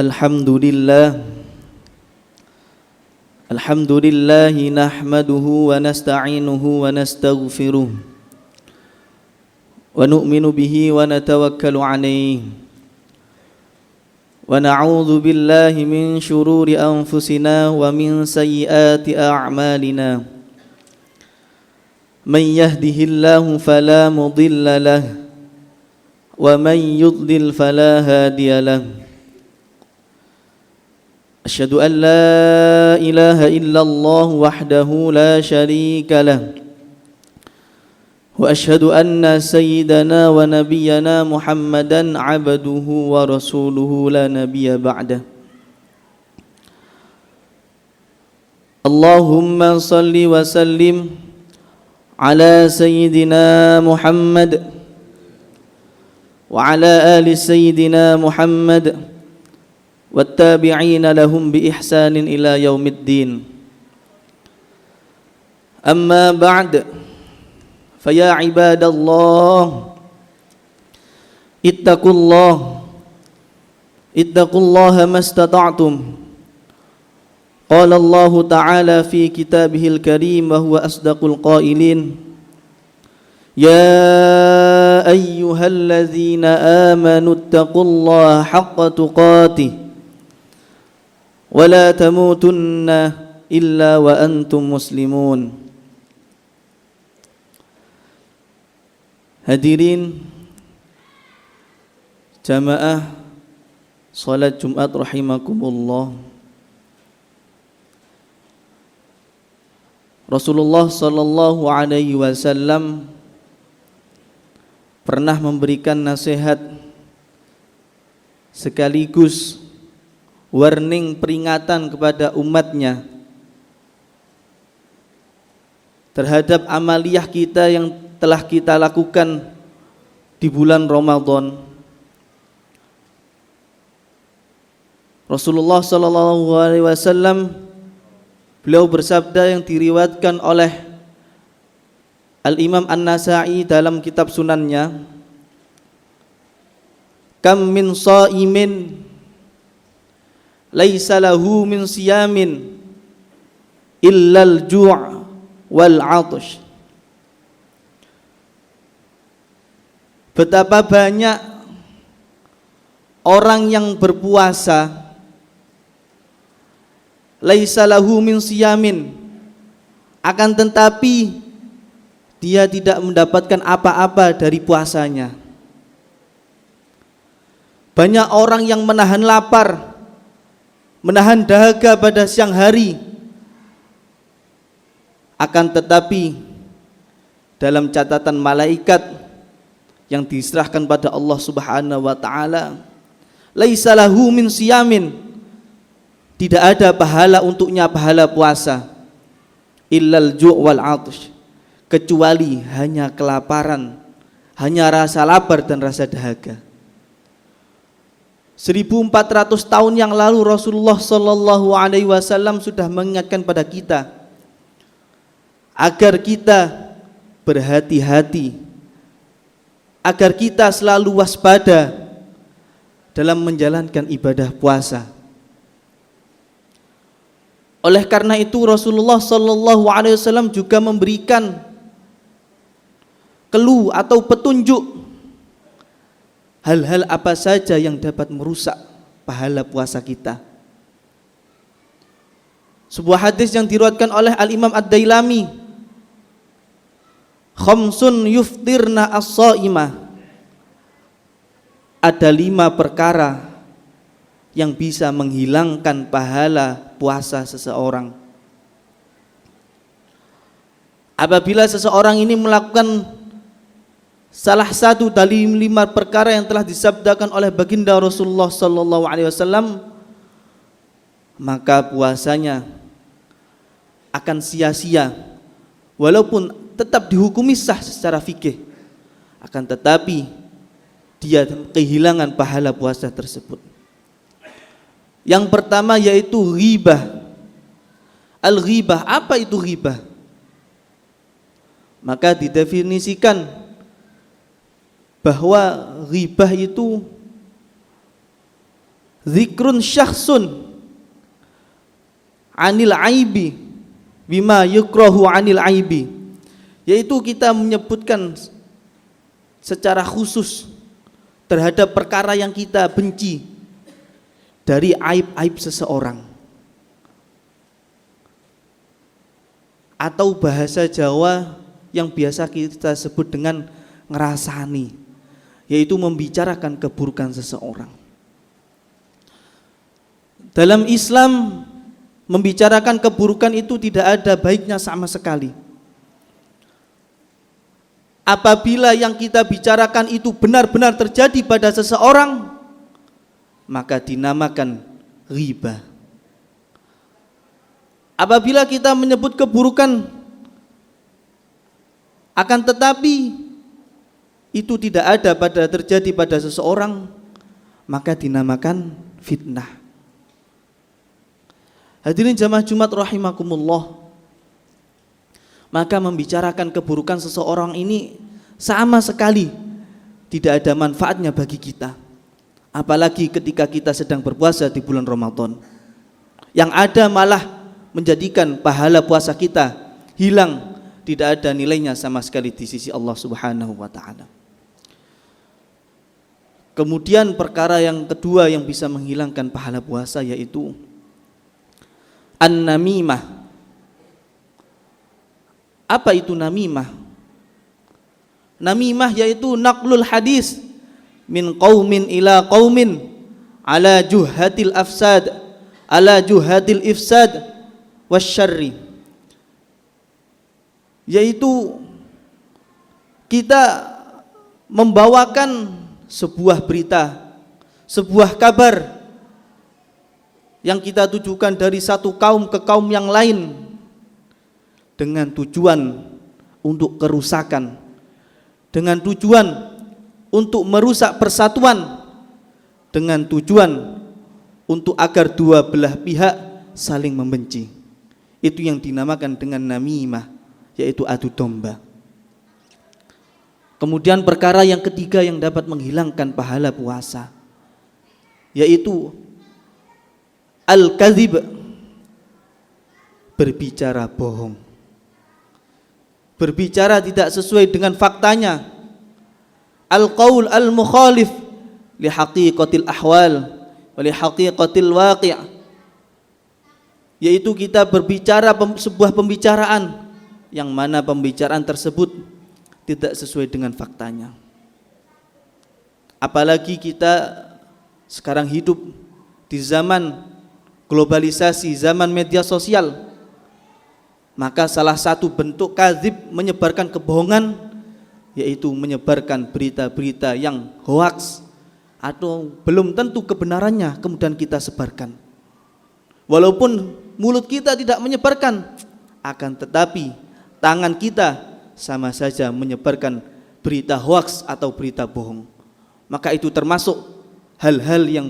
Alhamdulillah nahmaduhu wa nasta'inuhu wa nastaghfiruh wa nu'minu bihi wa natawakkalu alayhi wa na'udzu billahi min shururi anfusina wa min sayyiati a'malina man yahdihillahu fala mudilla lahu wa man yudlil fala hadiya lahu. Asyhadu an la ilaha illallah wahdahu la syarika lah wa asyhadu anna sayyidana wa nabiyyana Muhammadan abduhu wa rasuluhu la nabiyya ba'dah. Allahumma salli wa sallim ala sayyidina Muhammad wa ala ali sayyidina Muhammad wattabi'ina lahum bi ihsanin ila yaumiddin. Amma ba'd, faya ibadallah ittaqullaha mastata'tum. Qala Allah ta'ala fi kitabihil karim wa huwa asdaqul qailin, ya ayyuhalladzina amanu ittaqullaha haqqa tuqatih wala tamutunna illa wa antum muslimun. Hadirin jamaah salat Jumat rahimakumullah. Rasulullah sallallahu alaihi wasallam pernah memberikan nasihat sekaligus warning peringatan kepada umatnya terhadap amaliyah kita yang telah kita lakukan di bulan Ramadan. Rasulullah sallallahu alaihi wasallam beliau bersabda yang diriwayatkan oleh Al-Imam An-Nasa'i dalam kitab sunannya, kam min shaimin laisa lahu min siyamin illal ju' wal 'atash. Betapa banyak orang yang berpuasa laisa lahu min siyamin, akan tetapi dia tidak mendapatkan apa-apa dari puasanya. Banyak orang yang menahan lapar, menahan dahaga pada siang hari, akan tetapi dalam catatan malaikat yang diserahkan pada Allah Subhanahu wa taala, laisa lahu min siyamin, tidak ada pahala untuknya pahala puasa, illal ju' wal 'atash, kecuali hanya kelaparan, hanya rasa lapar dan rasa dahaga. 1400 tahun yang lalu Rasulullah sallallahu alaihi wasallam sudah mengingatkan pada kita agar kita berhati-hati, agar kita selalu waspada dalam menjalankan ibadah puasa. Oleh karena itu Rasulullah sallallahu alaihi wasallam juga memberikan clue atau petunjuk hal-hal apa saja yang dapat merusak pahala puasa kita. Sebuah hadis yang diriwayatkan oleh Al-Imam Ad-Dailami, khamsun yuftirna as-shaimah, ada 5 perkara yang bisa menghilangkan pahala puasa seseorang. Apabila seseorang ini melakukan salah satu dari 5 perkara yang telah disabdakan oleh baginda Rasulullah sallallahu alaihi wasallam, maka puasanya akan sia-sia, walaupun tetap dihukumi sah secara fikih, akan tetapi dia kehilangan pahala puasa tersebut. Yang pertama yaitu ghibah. Al-ghibah, apa itu ghibah? Maka didefinisikan bahwa ghibah itu Zikrun syakhsun anil aibi bima yukrahu anil aibi, yaitu kita menyebutkan secara khusus terhadap perkara yang kita benci dari aib-aib seseorang. Atau bahasa Jawa yang biasa kita sebut dengan ngerasani, yaitu membicarakan keburukan seseorang. Dalam Islam, membicarakan keburukan itu tidak ada baiknya sama sekali. Apabila yang kita bicarakan itu benar-benar terjadi pada seseorang, maka dinamakan ghibah. Apabila kita menyebut keburukan akan tetapi itu tidak ada terjadi pada seseorang, maka dinamakan fitnah. Hadirin jamaah Jumat rahimakumullah, maka membicarakan keburukan seseorang ini sama sekali tidak ada manfaatnya bagi kita, apalagi ketika kita sedang berpuasa di bulan Ramadan. Yang ada malah menjadikan pahala puasa kita hilang, tidak ada nilainya sama sekali di sisi Allah Subhanahu wa taala. Kemudian perkara yang kedua yang bisa menghilangkan pahala puasa yaitu an-namimah. Apa itu namimah? Namimah yaitu naqlul hadis min qaumin ila qaumin ala juhatil afsad, ala juhatil ifsad wasyarri, yaitu kita membawakan sebuah berita, sebuah kabar yang kita tujukan dari satu kaum ke kaum yang lain dengan tujuan untuk kerusakan, dengan tujuan untuk merusak persatuan, dengan tujuan untuk agar dua belah pihak saling membenci. Itu yang dinamakan dengan namimah, yaitu adu domba. Kemudian perkara yang ketiga yang dapat menghilangkan pahala puasa yaitu al-kadzib, berbicara bohong, berbicara tidak sesuai dengan faktanya, al-qaul al-mukhalif li haqiqatil ahwal wa li haqiqatil waqi', yaitu kita berbicara sebuah pembicaraan yang mana pembicaraan tersebut tidak sesuai dengan faktanya. Apalagi kita sekarang hidup di zaman globalisasi, zaman media sosial, maka salah satu bentuk kadzib, menyebarkan kebohongan, yaitu menyebarkan berita-berita yang hoaks atau belum tentu kebenarannya kemudian kita sebarkan. Walaupun mulut kita tidak menyebarkan, akan tetapi tangan kita sama saja menyebarkan berita hoaks atau berita bohong. Maka itu termasuk hal-hal yang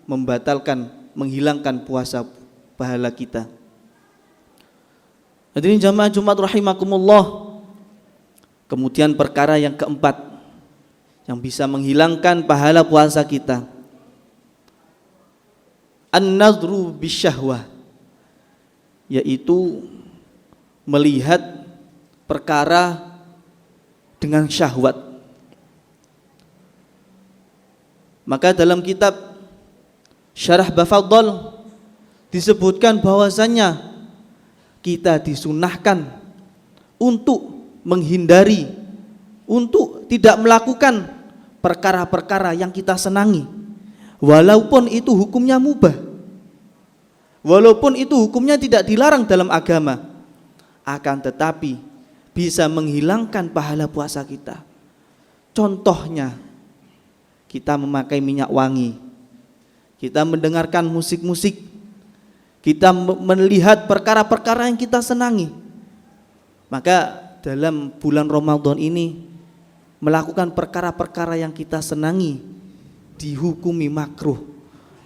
membatalkan, menghilangkan puasa pahala kita. Hadirin jamaah Jumat rahimakumullah. Kemudian perkara yang keempat yang bisa menghilangkan pahala puasa kita, an-nadhru bisyahwah, yaitu melihat perkara dengan syahwat. Maka dalam kitab Syarah Bafaddal disebutkan bahwasannya kita disunahkan untuk menghindari, untuk tidak melakukan perkara-perkara yang kita senangi, walaupun itu hukumnya mubah, walaupun itu hukumnya tidak dilarang dalam agama, akan tetapi bisa menghilangkan pahala puasa kita. Contohnya, kita memakai minyak wangi, kita mendengarkan musik-musik, kita melihat perkara-perkara yang kita senangi. Maka dalam bulan Ramadan ini melakukan perkara-perkara yang kita senangi dihukumi makruh.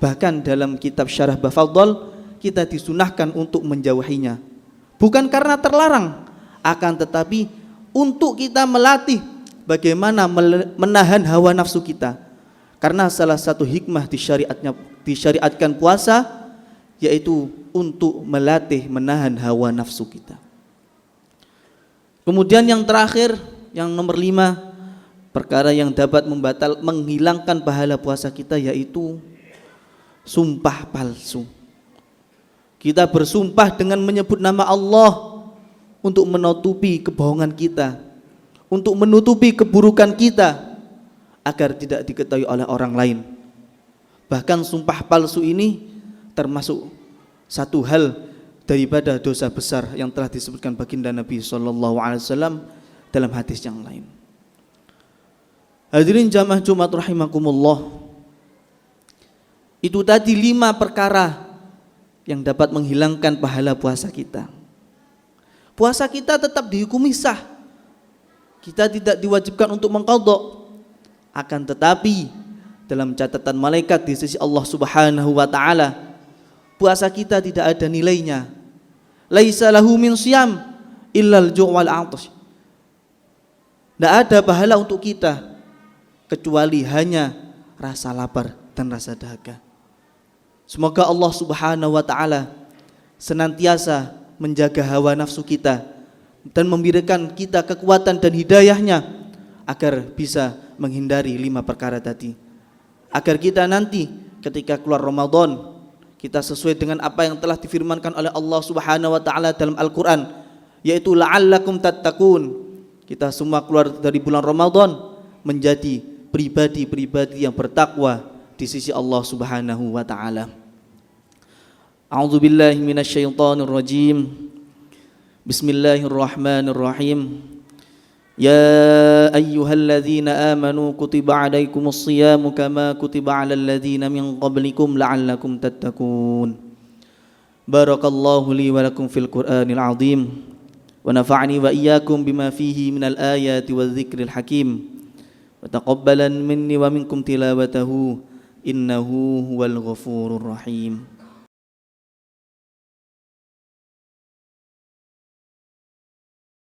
Bahkan dalam kitab Syarah Bafaddal kita disunahkan untuk menjauhinya. Bukan karena terlarang, akan tetapi untuk kita melatih bagaimana menahan hawa nafsu kita. Karena salah satu hikmah di syariatnya disyariatkan puasa, yaitu untuk melatih menahan hawa nafsu kita. Kemudian yang terakhir, yang nomor 5, perkara yang dapat menghilangkan pahala puasa kita, yaitu sumpah palsu. Kita bersumpah dengan menyebut nama Allah untuk menutupi kebohongan kita, untuk menutupi keburukan kita, agar tidak diketahui oleh orang lain. Bahkan sumpah palsu ini termasuk satu hal daripada dosa besar yang telah disebutkan baginda Nabi SAW dalam hadis yang lain. Hadirin jamaah Jumat rahimakumullah, itu tadi 5 perkara yang dapat menghilangkan pahala puasa kita. Puasa kita tetap dihukumi sah, kita tidak diwajibkan untuk mengqadha. Akan tetapi dalam catatan malaikat di sisi Allah Subhanahu wa taala, puasa kita tidak ada nilainya. Laisa lahu min siyam illal ju' wal 'atash. Tidak ada pahala untuk kita kecuali hanya rasa lapar dan rasa dahaga. Semoga Allah Subhanahu wa taala senantiasa menjaga hawa nafsu kita dan memberikan kita kekuatan dan hidayahnya agar bisa menghindari 5 perkara tadi. Agar kita nanti ketika keluar Ramadan, kita sesuai dengan apa yang telah difirmankan oleh Allah Subhanahu wa taala dalam Al-Qur'an, yaitu la'allakum tattaqun. Kita semua keluar dari bulan Ramadan menjadi pribadi-pribadi yang bertakwa di sisi Allah Subhanahu wa taala. A'udzu billahi minasyaitonir rajim. Bismillahirrahmanirrahim. Ya ayyuhalladzina amanu kutiba 'alaikumus shiyamu kama kutiba 'alal ladzina min qablikum la'allakum tattaqun. Barakallahu li wa lakum fil Qur'anil 'azim wa nafa'ani wa iyyakum bima fihi minal ayati wadh-dhikril hakim. Wa taqabbalan minni wa minkum tilawatahu innahu huwal ghafurur rahim.